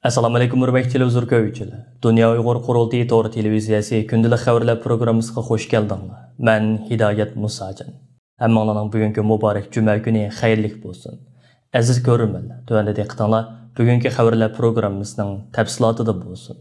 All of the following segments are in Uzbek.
Assalomu alaykum hurmatli televizor ko'ruvchilar. Dunyo Uyg'ur qurultiyi to'g'ri televiziyasi kundalik xabarlar programmasiga xush keldinglar. Men Hidoyat Musajon. Hammanglarning bugungi muborak juma kuni xayrli bo'lsin. Aziz ko'ruvchilar, tuvanda diqqatinglar bugungi xabarlar programmasining tafsilotida bo'lsin.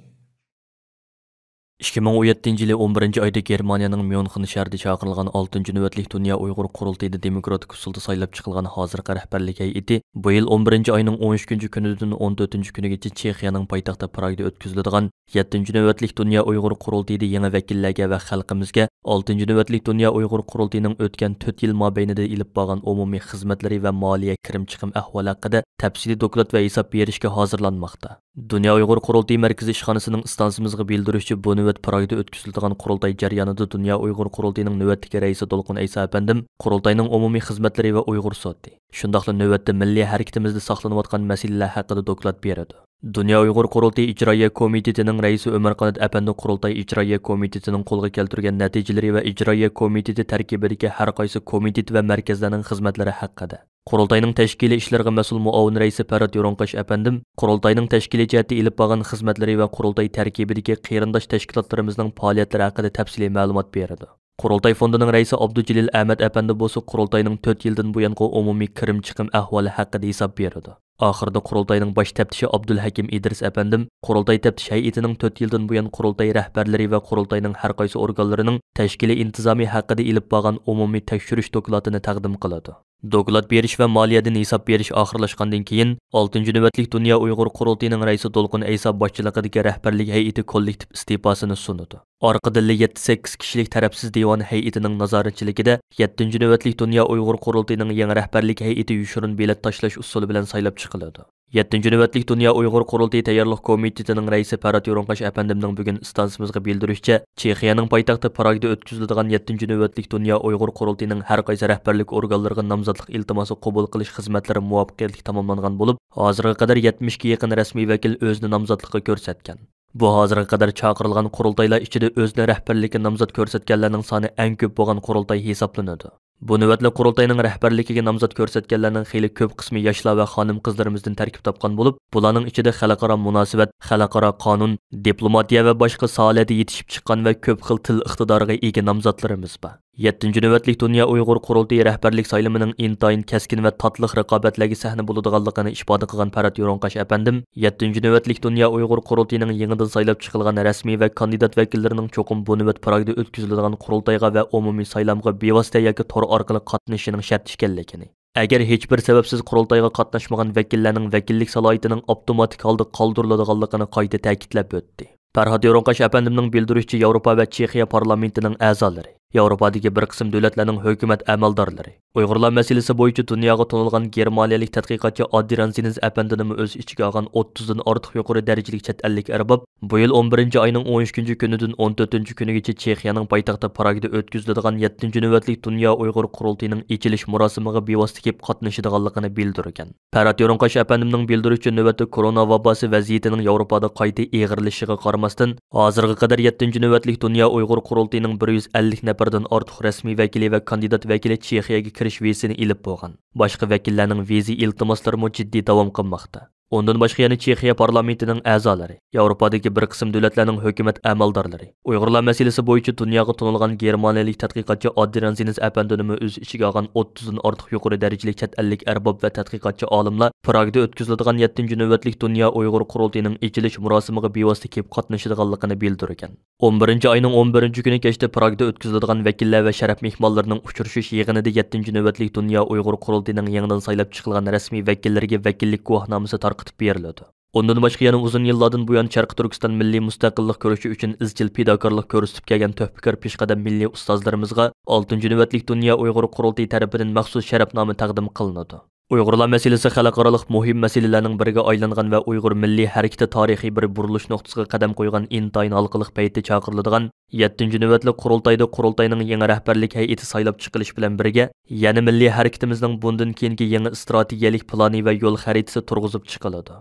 2017 yılı 11. ayda Germaniyanın München şəhərində çağırılğan 6-cı növbətlik Dünya Uyğur Qurultayıda demokratik usulda saylab çıxılğan hazırki rəhbərlik heyəti bu il 11. ayının 13-cü günüdən 14-cü günügəcə Çexiyanın paytaxtı Pragda ötküzülüdügan 7-ci növbətlik Dünya Uyğur Qurultayıda yeni vəkillərə və xalqımızga 6-cı növbətlik Dünya Uyğur Qurultayının ötən 4 yıl mabeynida ilib bağlan umumi xizmətləri və maliyyə kirim çıxım əhvalı haqqında təfsili doklad və hesab berishga hazırlanmaqda. Dünya Uyğur Qurultayı Mərkəzi İşxanasının istansımızga bildirişçi bu növbət Pragda ötküzülüdügan qurultay jarayonida Dünya Uyğur Qurultayının növbətdəki rəisi Dolqun Aysa əfəndim qurultayının umumi xizmətləri və Uyğur soti. Şundaqla növbətdə milli hərəkətimizdə saxlanıyotqan məsələlər haqqında doklad beradi. Dünya Uyğur Qurultayı İcraiya Komitetining raisi Ömer Qanat əfəndi qurultay İcraiya Komitetining qo'lga keltirgan natijalari va İcraiya Komiteti tarkibidagi har qaysi komitet va markazlarning xizmatlari haqida. Qurultayning tashkiliy ishlariga mas'ul muavin raisi Parat Yoronqash əfəndim qurultayning tashkiliy jihati ilib bo'lgan xizmatlari va qurultay tarkibidagi qarindosh tashkilotlarimizning faoliyatlari haqida tafsiliy ma'lumot beradi. Qurultay fondining raisi Abdujilil Ahmad əfəndi bo'lsa qurultayning 4 yildan buyon umumiy kirim chiqim ahvoli haqida hisob beradi. Oxirida qurultayning bosh taftishi Abdulhakim İdris əfəndim qurultay taftish hay'atining 4 yildan buyon qurultay rahbarlari va qurultayning har qaysi organlarining tashkiliy intizomi haqida ilib bo'lgan umumiy tekshirish dokladini taqdim qiladi. Doklad berish va moliyadan hisob berish oxirlashgandan keyin 6-cı növbətlik Dünya Uyğur Qurultayının raisi Dolqun Aysa başçılığındakı rəhbərlik heyəti kollektiv istifasını sunudu. Arqadan 7-8 kişilik tərəfsiz divan heyətinin nazaretçiligida 7-ci növbətlik Dünya Uyğur Qurultayının yeni rəhbərlik heyəti yuşurun bilet taşlash usuli bilan saylab chiqiladi. 7-ci növbətlik Dünya Uyğur Qurultayı tayyorluq komitetining raisi Parat Yoronqash əfəndimning bugun istansimizga bildirishçə, Çexiyaning poytaxti Pragda ötküzülüdügan 7-ci növbətlik Dünya Uyğur Qurultayının har qaysi rəhbərlik organlarına namzatlıq iltimosi qabul qilish xizmatlari muvaffaqiyatli tamamlangan bo'lib, hozirga qadar 70 ga yaqin rasmiy vakil o'zini namzatlikqa ko'rsatgan. Bu hozirga qadar chaqirilgan qurultaylar ichida o'zini rahbarlikka nomzod ko'rsatganlarning soni eng ko'p bo'lgan qurultay hisoblanadi. Bu navbatli qurultayning rahbarligiga nomzod ko'rsatganlarning xeyli ko'p qismi yoshlar va xonim qizlarimizdan tarkib topgan bo'lib, bularning ichida xalqaro munosabat, xalqaro qonun, diplomatiya va boshqa sohalarda yetishib chiqqan va ko'p xil til iqtidoriga ega nomzodlarimiz bor. 7-ci növbətlik Dünya Uyğur Qurultayı rəhbərlik sayılımının intayin kəskin və tatlıq rəqabətləgi səhni buludğanlığını ifadə qılğan Parat Yoronqash əfəndim 7-ci növbətlik Dünya Uyğur Qurultayının yenidən saylab çıxılğan rəsmi və kandidat vəkillərinin çoxum bu növbət Pragda ötküzülüdügan qurultayğa və umumi saylamğa bevosita yoki tor orqali qatnashishining shart ekanligini. Agar hech bir sababsiz qurultayga qatnashmagan vakillarning vakillik salohiyatining avtomatik holda qoldiriladiganligini qayta ta'kidlab o'tdi. Parat Yoronqash əfəndimning bildirişçi Yevropa və Çexiya parlamentining a'zolari, Yevropadagi bir qism davlatlarning hukumat amaldorlari, Uyg'urlar masalasi bo'yicha dunyoga tanilgan germaniyalik tadqiqotchi Adrian Ziniz əfəndining o'z ichiga olgan 30 dan ortiq yuqori darajalik chet ellik arbob bu yil 11 oyning 13 kunidan 14 kunigacha Chexiyaning poytaxti Pragda o'tkaziladigan 7-ci növbətlik Dünya Uyğur Qurultayının içilish murosimiga bevosita kelib qatnashadiganligini bildirgan. Parat Yoronqash əfəndimning bildirişçi navbatda korona vabosi vaziyatining Yevropada qayta eg'irilishiga qaramasdan hozirga qadar 7-ci növbətlik Dünya Uyğur Qurultayının 150 nafardan ortiq rasmiy vakili va kandidat vakili Chexiyaga kirish vizasini ilib bo'lgan. Boshqa vakillarning viza iltimoslari jiddiy davom qilmoqda. Ondan boshqa yana Chexiya parlamentining a'zolari, Yevropadagi bir qism davlatlarning hukumat amaldorlari, Uyg'urlar masalasi bo'yicha dunyoga tanilgan germaniyalik tadqiqotchi Adrian Ziniz əfəndining o'z ichiga olgan 30 dan ortiq yuqori darajalik chet ellik arbob va tadqiqotchi olimlar Pragda o'tkaziladigan 7-ci növbətlik Dünya Uyğur Qurultayının içilish murosimiga bevosita kelib qatnashadiganligini bildirgan. 11 oyning 11 kuni kechda Pragda o'tkaziladigan vakillar va sharaf mehmonlarining uchrashish yig'inida 7-ci növbətlik Dünya Uyğur Qurultayının yangidan saylab chiqilgan rasmiy vakillariga vakillik guvohnomasi tarqatib beriladi. Ondan boshqa yana uzun yillardan buyon Sharq Turkiston milliy mustaqillik ko'rishi uchun izchil fidokorlik ko'rsatib kelgan tövbekor peshqadam milliy ustozlarimizga 6-cı növbətlik Dünya Uyğur Qurultayı tarafidan maxsus sharafnoma taqdim qilinadi. Uyg'urlar masalasi xalqarалық muhim masalalarning biriga aylangan va Uyg'ur milliy harakati tarixiy bir burilish nuqtasiga qadam qo'ygan intayin halqiliq payti chaqiriladigan 7-ci növbətlik qurultayda qurultayning yangi rahbarlik hay'ati saylab chiqilish bilan birga yana milliy harakatimizning bundan keyingi yangi strategiyalik plani va yo'l xaritasi turg'izib chiqiladi.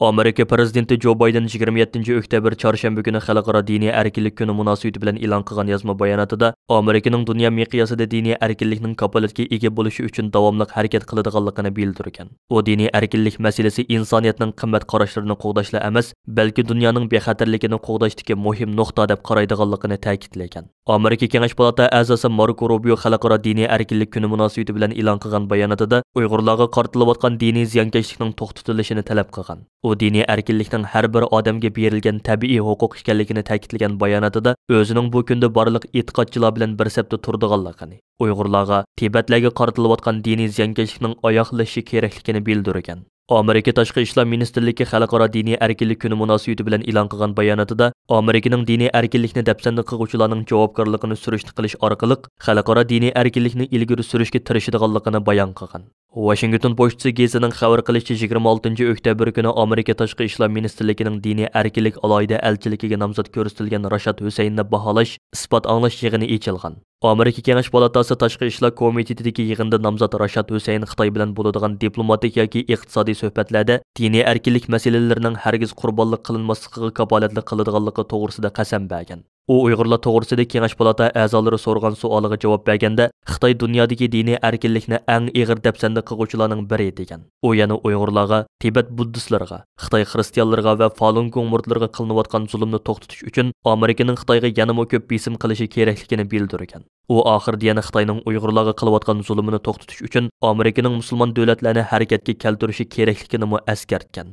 Amerika prezidenti Joe Biden 27 oktyabr çarşamba günü xalqaro diniy erkinlik kuni munosabati bilan e'lon qilgan yozma bayonotida Amerikaning dunyo miqyosida diniy erkinlikning kapolatga ega bo'lishi uchun davomli harakat qiladiganligini bildirgan. U diniy erkinlik masalasi insoniyatning qimmat qarashlarini qo'g'dashla emas, balki dunyoning bexatarligini qo'g'dashdagi muhim nuqta deb qaraydiganligini ta'kidlagan. Amerika Kengash palata a'zosi Marco Rubio xalqaro diniy erkinlik kuni munosabati bilan e'lon qilgan bayonotida Uyg'urlarga qaratilayotgan diniy ziyonkashlikning to'xtatilishini talab qilgan. U diniy erkinlikning har bir odamga berilgan tabiiy huquq ekanligini ta'kidlagan bayonotida o'zining bu kunda barliq e'tiqodchilar bilan bir sapda turdiganligini, Uyg'urlarga, Tibetlarga qaratilayotgan diniy ziyonkashlikning oyoqlashi kerakligini bildirgan. Amerika Tashqi ishlar ministrligi xalqaro diniy erkinlik kuni munosabati bilan e'lon qilgan bayonotida Amerikaning diniy erkinlikni dafsanda qiluvchilarning javobgarligini surishni qilish orqali xalqaro diniy erkinlikni ilgari surishga tirishadiganligini bayon qilgan. Washington pochtasi gazetining xabar qilishicha 26 oktyabr kuni Amerika Tashqi ishlar ministrligining diniy erkinlik alohida elchiligiga nomzod ko'rsatilgan Rashad Husaynni baholash, isbot anglash yig'ini ochilgan. Amerika Kengash palatasi Tashqi ishlar komitetidagi yig'inda nomzod Rashad Husayn Xitoy bilan bo'ladigan diplomatik yoki iqtisodiy suhbatlarda diniy erkinlik masalalarining hargiz qurbonlik qilinmasligiga kapolatlik qiladiganligi to'g'risida qasam bergan. U Uyg'urlar to'g'risida Kengash palata a'zolari so'ragan savoliga javob berganda, Xitoy dunyodagi diniy erkinlikni eng ig'ir dafsanda qiluvchilarning biri degan. U yana Uyg'urlarga, Tibet buddistlarga, Xitoy xristianlarga va Falun Gong murtlarga qilinayotgan zulmni to'xtatish uchun Amerikaning Xitoyga yanada ko'p besim qilishi kerakligini bildirgan. U oxirida yana Xitoyning Uyg'urlarga qilayotgan zulmini to'xtatish uchun Amerikaning musulmon davlatlarini harakatga keltirishi kerakligini eskartgan.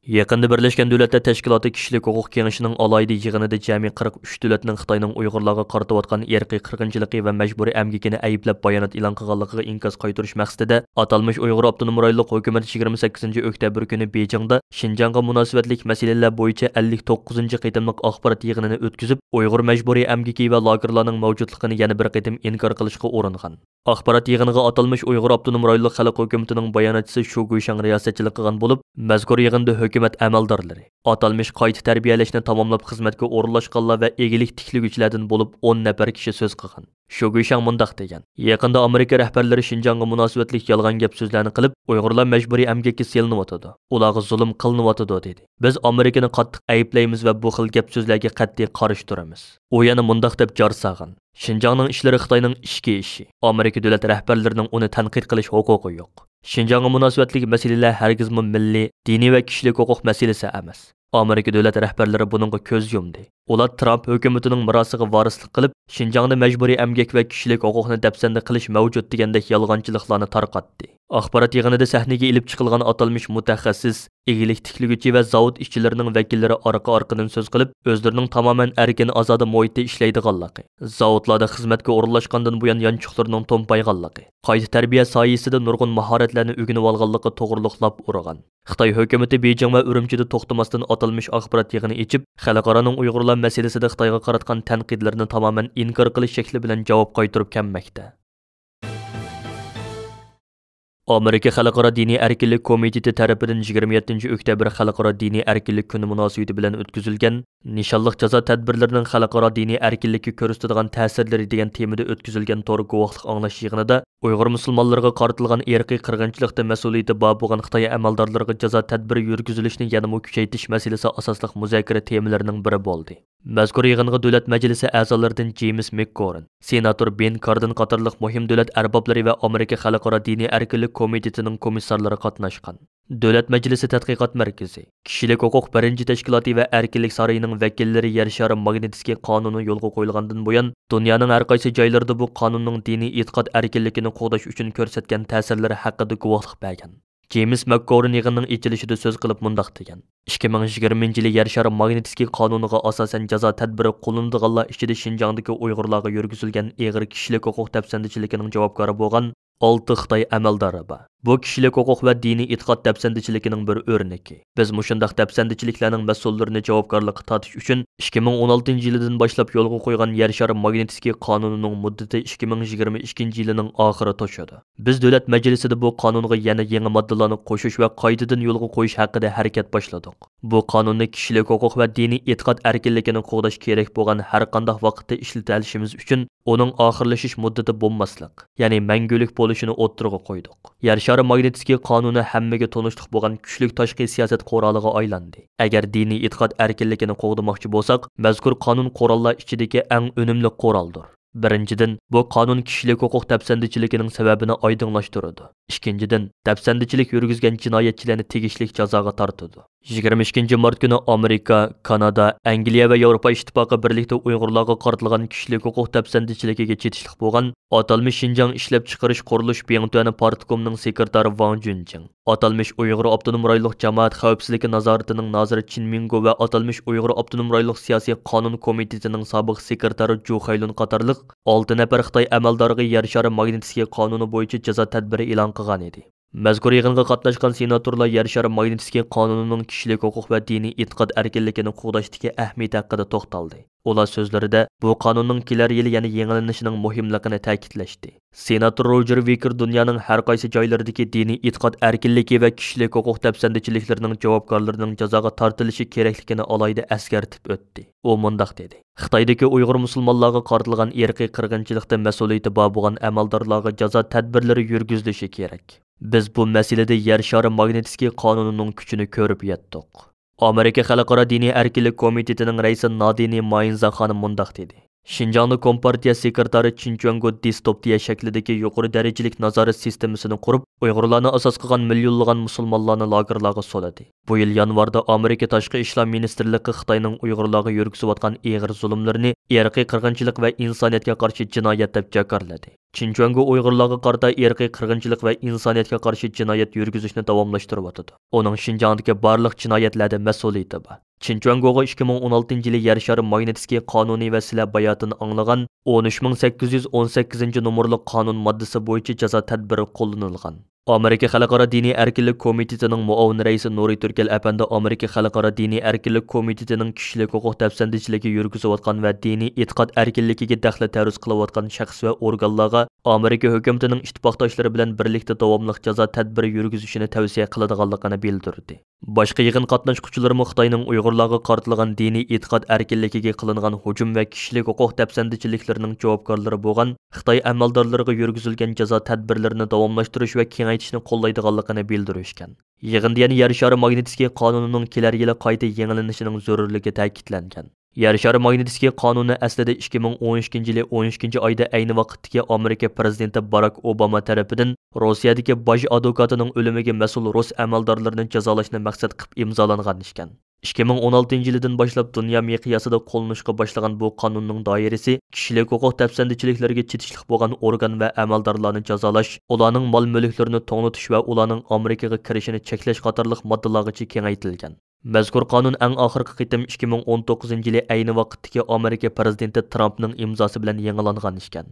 Yaqında Birleşken Devletler Teşkilatı Kişilik Hüquq Kengashining alayida yig'inida jami 43 davlatning Xitoyning Uyg'urlarga qaratayotgan irqiy qirg'inchiligi va majburiy emgakini ayblab bayonot e'lon qilganligiga inkos qaytarish maqsadida atalmish Uyg'ur Abdunum rayonlik hukumat 28 oktyabr kuni Bejingda Xinjiangga munosabatlik masalalar bo'yicha 59 qitimliq axborot yig'inini o'tkazib, Uyg'ur majburiy emgaki va lagerlarning mavjudligini yana bir qitim inkor qilishga uringan. Axborot yig'iniga atalmish Uyg'ur Abdunum rayonlik xalq hukumatining bayonotchisi Shu Guishang riyosatchilik qilgan bo'lib, mazkur yig'inda hukumat amaldorlari atalmish qayta tarbiyalashni tamomlab xizmatga o'rinlashganlar va egilik tikliguvchilardan bo'lib 10 nafar kishi so'z qilgan. Shu Guishang mundaq degan: "Yaqinda Amerika rahbarlari Xinjiangga munosabatlik yolg'on gap so'zlarni qilib, Uyg'urlar majburiy emgakka selinyotidi, ularga zulm qilinyotidi" dedi. "Biz Amerikani qattiq ayblaymiz va bu xil gap so'zlarga qat'iy qarshi turamiz." U yana mundaq deb jar sag'an: "Xinjiangning ishlari Xitoyning ishki ishi. Amerika davlat rahbarlarining uni tanqid qilish huquqi yo'q. Xinjiangga munosabatlik masalalar hargizmi milliy, diniy va kishilik huquq masalasi emas. Amerika davlat rahbarlari buningga ko'z yumdi. Ular Trump hukumatining mirosiga varislik qilib, Xinjiangda majburiy emgak va kishilik huquqni dafsanda qilish mavjud degandek yolg'onchiliklarni tarqatdi." Axborot yig'inida sahnaga ilib chiqilgan atalmish mutaxassis, egilik tiklaguvchi va zavod ishchilarining vakillari orqa-orqadan so'z qilib, o'zlarining tamoman erkin ozoda muhitda ishlaydiganligi, zavodlarda xizmatga o'rinlashgandan buyon yanchuqlarining to'mpayganligi, qayta tarbiya soyasida nurg'un mahoratlarni o'rganib olganligi to'g'riliqlab urgan. Xitoy hukumati Bejing va Urumchida to'xtamasdan atalmish axborot yig'ini ichib, xalqaroning Uyg'urlar masalasida Xitoyga qaratgan tanqidlarni tamoman inkor qilish shakli bilan javob qaytarib kelmoqda. Amerika Xalqaro diniy erkinlik komiteti tarafidan 27 oktyabr Xalqaro diniy erkinlik kuni munosabati bilan o'tkazilgan nishonliq jazo tadbirlarining xalqaro diniy erkinlikka ko'rsatadigan ta'sirlari degan temada o'tkazilgan to'g'ri guvohlik anglash yig'inida Uyg'ur musulmonlariga qaratilgan irqiy qirg'inchilikda mas'uliyati bor bo'lgan Xitoy amaldorlariga jazo tadbiri yurgizilishni yanada kuchaytirish masalasi asosli muzokara temalarining biri bo'ldi. Mazkur yig'inga davlat majlisi a'zolaridan James McGovern, senator Ben Cardin qatorliq muhim davlat arboblari va Amerika Xalqaro diniy erkinlik komitetining komissarlari qatnashgan. Davlat Majlisi Tadqiqot Markazi, Kishilik huquq birinchi tashkiloti va Erkinlik saroyining vakillari yer shari Magnitskiy qonuni yo'lga qo'yilgandan buyon dunyoning har qaysi joylarida bu qonunning diniy e'tiqod erkinligini qo'g'dash uchun ko'rsatgan ta'sirlari haqida guvohlik bergan. James McGovern yig'inning ochilishida so'z qilib mundaq degan: 2020 yili yer shari Magnitskiy qonuniga asosan jazo tadbiri qo'llanilganlar ichida Xinjiangdagi Uyg'urlarga yurgizilgan ig'ir kishilik huquq tafsandachiligining javobgari bo'lgan 6 Xitoy amaldori bor. Bu kishilik huquq va diniy e'tiqod dafsandachiligining bir o'rnagi. Biz mushundaq dafsandachiliklarning mas'ullarini javobgarlikka tortish uchun 2016-yildan boshlab yo'lga qo'ygan yer shari Magnitskiy qonunining muddati 2022-yilning oxiri to'shadi. Biz davlat majlisida bu qonunga yana yangi moddalarni qo'shish va qoidadan yo'lga qo'yish haqida harakat boshladik. Bu qonunni kishilik huquq va diniy e'tiqod erkinligini qo'g'dash kerak bo'lgan har qanday vaqtda ishlatishimiz uchun Оның ақырлашыш muddati bo'lmaslik, ya'ni mangulik bo'lishini o'ttirg'a qo'ydik. Yer shari magnitskiy qonuni hammaga tonishliq bo'lgan kuchli tashqi siyosat quroliga aylandi. Agar diniy e'tiqod erkinligini qo'g'damoqchi bo'lsak, mazkur qonun qurollar ichidagi eng unumli quroldir. Birinchidan, bu qonun kishilik huquq dafsandichiligining sababini oydinlashtiradi. Ikkinchidan, dafsandichilik yurgizgan jinoyatchilarni tegishli jazoga tortadi. 22 mart kuni Amerika, Kanada, Angliya va Yevropa ittifoqi birlikda Uyg'urlarga qaratilgan kishilik huquq dafsandichiligiga chetishlik bo'lgan atalmish Xinjiang ishlab chiqarish qurilish Bengtuani partkomining sekretari Wang Junjing, atalmish Uyg'ur avtonom rayonlik jamoat xavfsizligi nazoratining noziri Chin Mingo va atalmish Uyg'ur avtonom rayonlik siyosiy qonun komitetining sobiq sekretari Ju Haylun qatorliq 6 nafar Xitoy amaldoriga yer shari magnitskiy qonuni bo'yicha jazo tadbiri e'lon qilgan edi. Mazkur yig'inga qatnashgan senatorlar yer shari magnitskiy qonunining kishilik huquq va diniy e'tiqod erkinligini qo'g'dashdagi ahamiyati haqida to'xtaldi. Ular so'zlarida bu qonunning kelar yili yana yangilanishining muhimligini ta'kidlashdi. Senator Roger Wicker dunyoning har qaysi joylaridagi diniy e'tiqod erkinligi va kishilik huquq dafsandichiliklarining javobgarlarining jazoga tortilishi kerakligini alohida eskartib o'tdi. U mundaq dedi: Xitoydagi Uyg'ur musulmonlarga qaratilgan irqiy qirg'inchilikda mas'uliyati bor bo'lgan amaldorlarga jazo tadbirlari yurgizilishi kerak. Biz bu masalada yer shari magnitskiy qonunining kuchini ko'rib yetdik. Amerika Xalqaro diniy erkinlik komitetining raisi Nadine Mayinza xonim mundaq dedi: Xinjiangda Kompartiya sekretari Chin Chuango distopiya shaklidagi yuqori darajalik nazorat sistemasini qurib, Uyg'urlarni asos qilgan millionlagan musulmonlarni lagerlarga soladi. Bu yil yanvarda Amerika Tashqi ishlar ministrligi Xitoyning Uyg'urlarga yurgizayotgan og'ir zulmlarini irqiy qirg'inchilik va insoniyatga qarshi jinoyat deb jakarladi. Chin Chuango Uyg'urlarga qarata irqiy qirg'inchilik va insoniyatga qarshi jinoyat yurgizishni davomlashtiryapti. Uning Xinjiangdagi barliq jinoyatlarda mas'uliyati bor. Chin Chuangoga 2016 yili yer shari magnitskiy qonuniy va sizlar bayotini anglagan 13818 nomerli qonun moddasi bo'yicha jazo tadbiri qo'llanilgan. Amerika Xalqaro diniy erkinlik komitetining muavin raisi Nuri Turkel apandi Amerika Xalqaro diniy erkinlik komitetining kishilik huquq dafsandichiligi yurgizayotgan va diniy e'tiqod erkinligiga daxli taruz qilayotgan shaxs va organlarga Amerika hukumatining ittifoqdoshlari bilan birlikda davomli jazo tadbiri yurgizishini tavsiya qiladiganligini bildirdi. Boshqa yig'in qatnashuvchilari Xitoyning Uyg'urlarga qaratilgan diniy e'tiqod erkinligiga qilingan hujum va kishilik huquq dafsandichiliklarining javobgarlari bo'lgan Xitoy amaldorlariga yurgizilgan jazo tadbirlarini davomlashtirish va kengaytirishni qo'llaydiganligini bildirishgan. Yig'inda yana yer shari magnitskiy qonunining kelar yili qayta yangilanishining zarurligi ta'kidlangan. Yer shari magnitskiy qonuni aslida 2012 yili 12 oyda ayni vaqtdagi Amerika prezidenti Barack Obama tarafidan Rossiyadagi bosh advokatining o'limiga mas'ul rus amaldorlarini jazolashni maqsad qilib imzolangan ekan. 2016 yildan boshlab dunyo miqyosida qo'llanishga boshlagan bu qonunning doirasi kishilik huquq dafsandichiliklariga chetishlik bo'lgan organ va amaldorlarni jazolash, ularning mol-mulklarini to'g'nitish va ularning Amerikaga kirishini cheklash qatorliq moddalargacha kengaytirilgan. Mazkur qonun eng oxirgi qitim 2019 yili ayni vaqtdagi Amerika prezidenti Trumpning imzosi bilan yangilangan ekan.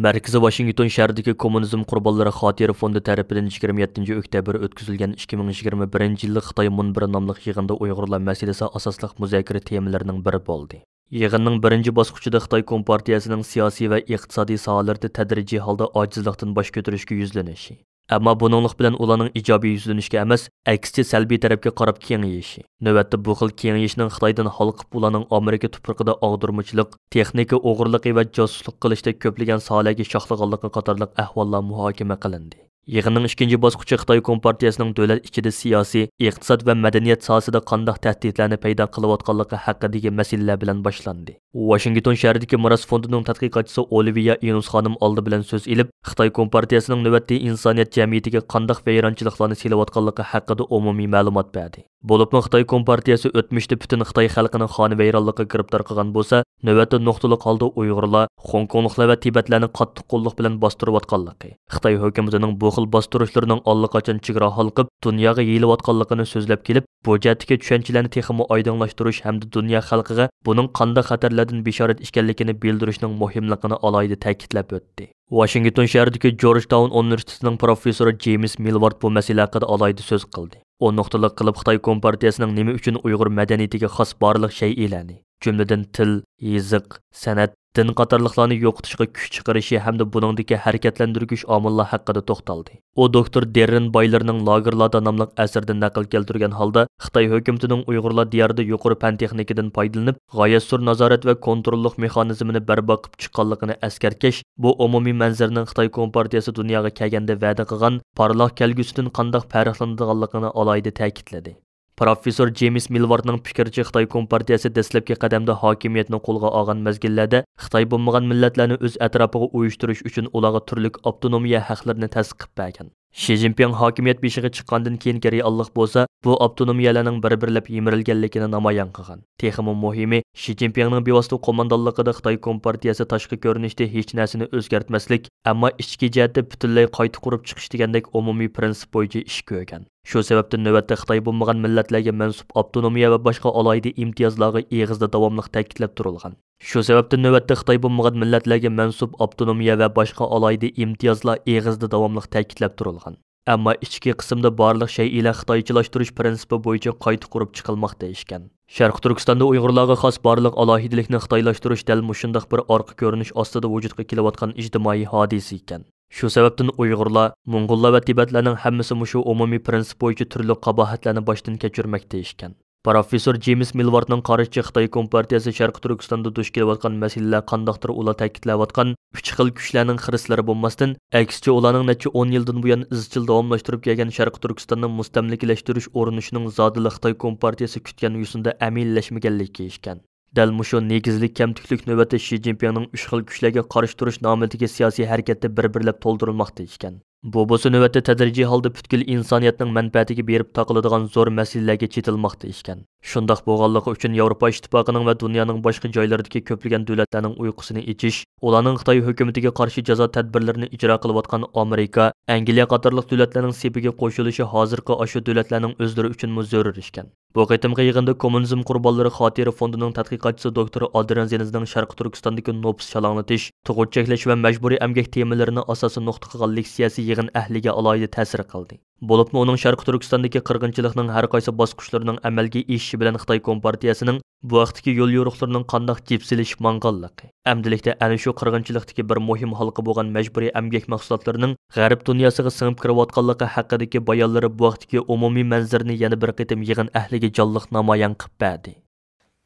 Markaziy Washington shahridagi kommunizm qurbonlari xotira fondi tarafidan 27 oktyabr o'tkazilgan 2021 yillik Xitoy munbiri nomli yig'inda Uyg'urlar masalasi asosli muzokara temalarining biri bo'ldi. Yig'inning birinchi bosqichida Xitoy Kompartiyasining siyosiy va iqtisodiy sohalarida tadrijiy holda ojizlikdan bosh ko'tarishga yuzlanishi. Ammo buninglik bilan ularning ijobiy yuzlanishga emas, aksicha salbiy tarafga qarab kengayishi. Navbatda bu xil kengayishning Xitoydan xalqib ularning Amerika tuprog'ida og'dirmachilik, texnika o'g'irligi va josuslik qilishda ko'plagan sohalarga shoxlaganligi qatorliq ahvollar muhokama qilindi. Yig'inning ikkinchi bosqichi Xitoy Kompartiyasining davlat ichida siyosiy, iqtisod va madaniyat sohasida qanday tahdidlarni paydo qilayotganligi haqidagi masalalar bilan boshlandi. Washington shahridagi Miros fondining tadqiqotchisi Olivia Yunus xonim oldi bilan so'z ilib, Xitoy Kompartiyasining navbatda insoniyat jamiyatiga qanday vayronchiliklarni selayotganligi haqida umumiy ma'lumot berdi. Bo'libmi Xitoy Kompartiyasi o'tmishda butun Xitoy xalqini xonavayronlikka giribtor qilgan bo'lsa, navbatda nuqtaliq holda Uyg'urlar, Hongkongliklar va Tibetlarni qattiq qo'lliq bilan bostirayotganligi. Xitoy hukumatining bu xil bostirishlarining allaqachon chegara halqib, dunyoga yeyilayotganligini so'zlab kelib, bu jihatdagi tushunchalarni texmo oydinlashtirish hamda dunyo xalqiga buning qanday xatarlardan bishorat ekanligini bildirishning muhimligini alohida ta'kidlab o'tdi. Washington shahridagi Georgetown universitetining professori James Millward bu masala haqida alohida so'z qildi. O nuqtaliq qilib Xitoy Kompartiyasining nima uchun Uyg'ur madaniyatiga xos barliq shaylarni, jumladan til, yeziq, san'at, din qatorliqlarni yo'qotishga kuch chiqarishi hamda buningdagi harakatlantirgich omillar haqida to'xtaldi. U doktor Derrin Baylerning Lagerlarda nomli asarida naql keltirgan holda Xitoy hukumatining Uyg'urlar diyorida yuqori fan texnikadan foydalanib, g'oyat zo'r nazorat va kontrollik mexanizmini barpo qilib chiqqanligini askarkash, bu umumiy manzarning Xitoy Kompartiyasi dunyoga kelganda va'da qilgan parlaq kelgusidan qanday farqlanadiganligini alohida ta'kidladi. Professor James Milwardning fikricha Xitoy Kompartiyasi dastlabki qadamda hokimiyatni qo'lga olgan mezgillarda Xitoy bo'lmagan millatlarni o'z atrofiga uyushtirish uchun ularga turli avtonomiya haqlarini tasdiq bergan. Xi Jinping hokimiyat beshiga chiqqandan keyingi reallik bo'lsa, bu avtonomiyalarning bir-birlab yemirilganligini namoyon qilgan. Texmi muhimi, Xi Jinpingning bevosita qo'mondonligida Xitoy Kompartiyasi tashqi ko'rinishda hech narsani o'zgartmaslik, ammo ichki jihatda butunlay qayta qurib chiqish degandek umumiy prinsip bo'yicha ish ko'rgan. Shu sababdan navbatda Xitoy bo'lmagan millatlarga mansub avtonomiya va boshqa alohida imtiyozlarga eg'izda davomli ta'kidlab turilgan. Shu sababdan navbatda Xitoy bo'lmagan millatlarga mansub avtonomiya va boshqa alohida imtiyozlar eg'izda davomli ta'kidlab turilgan. Ammo ichki qismda barliq shay ila xitoychilashtirish prinsipi bo'yicha qayta qurib chiqilmoqda ishkan. Sharq Turkistonda Uyg'urlarga xos barliq alohidalikni xitoylashtirish dal mushundaq bir orqa ko'rinish ostida vujudga kelayotgan ijtimoiy hodisa ekan. Shu sababdan Uyg'urlar, Mo'ng'ullar va Tibetlarning hammasi mushu umumiy prinsip bo'yicha turli qabohatlarni boshdan kechirmoqda ishkan. Professor James Milwardning qarashicha Xitoy Kompartiyasi Sharq Turkistonda duch kelayotgan masalalar qandaqdir ular ta'kidlayotgan 3 xil kuchlarning xirislari bo'lmasdan, aksicha ularning necha 10 yildan buyon izchil davomlashtirib kelgan Sharq Turkistonni mustamlikalashtirish urinishining zodili Xitoy Kompartiyasi kutgan yusunda amaliyashmaganligi ishkan. Dal mushu negizlik kamtiklik navbatda Xi Jinpingning 3 xil kuchlarga qarshi turish nomidagi siyosiy harakatda bir-birlab to'ldirilmoqda ekan. Bu bo'lsa navbatda tadrijiy holda butkul insoniyatning manfaatiga berib taqiladigan zo'r masalalarga chetilmoqda ekan. Shundoq bo'lganligi uchun Yevropa Ittifoqining va dunyoning boshqa joylaridagi ko'plagan davlatlarning uyqusini ichish, ularning Xitoy hukumatiga qarshi jazo tadbirlarini ijro qilayotgan Amerika, Angliya qatorliq davlatlarning sepiga qo'shilishi hozirgi ashu davlatlarning o'zlari uchun zarur ishkan. Bu qitimqi yig'inda Kommunizm qurbonlari xotira fondining tadqiqotchisi doktor Adrian Zenizning Sharq Turkistondagi nopus shalanglatish, tug'ut cheklash va majburiy emgak temalarini asosan nuqta qilgan leksiyasi yig'in ahliga alohida ta'sir qildi. Bo'libmi uning Sharq Turkistondagi qirg'inchilikning har qaysi bosqichlarining amalga oshishi bilan Xitoy Kompartiyasining bu vaqtdagi yo'l yo'riqlarining qanday jipsilish manqonligi. Amdilikda ana shu qirg'inchilikdagi bir muhim halqa bo'lgan majburiy emgak mahsulotlarining g'arb dunyosiga singib kirayotganligi haqidagi bayonlari bu vaqtdagi umumiy manzarni yana bir qitim yig'in ahliga jonliq namoyon qilib berdi.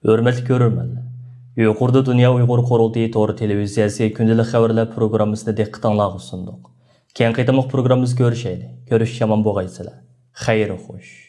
Hurmatli ko'rurmanlar, yuqorida Dunyo Uyg'ur qurultiyi to'g'ri televiziyasi kundalik xabarlar programmasini diqqatingizga sundiq. Keyin qitimliq programmamiz ko'rishaylik. Ko'rish yomon bo'lgaysizlar. Xayr xo'sh.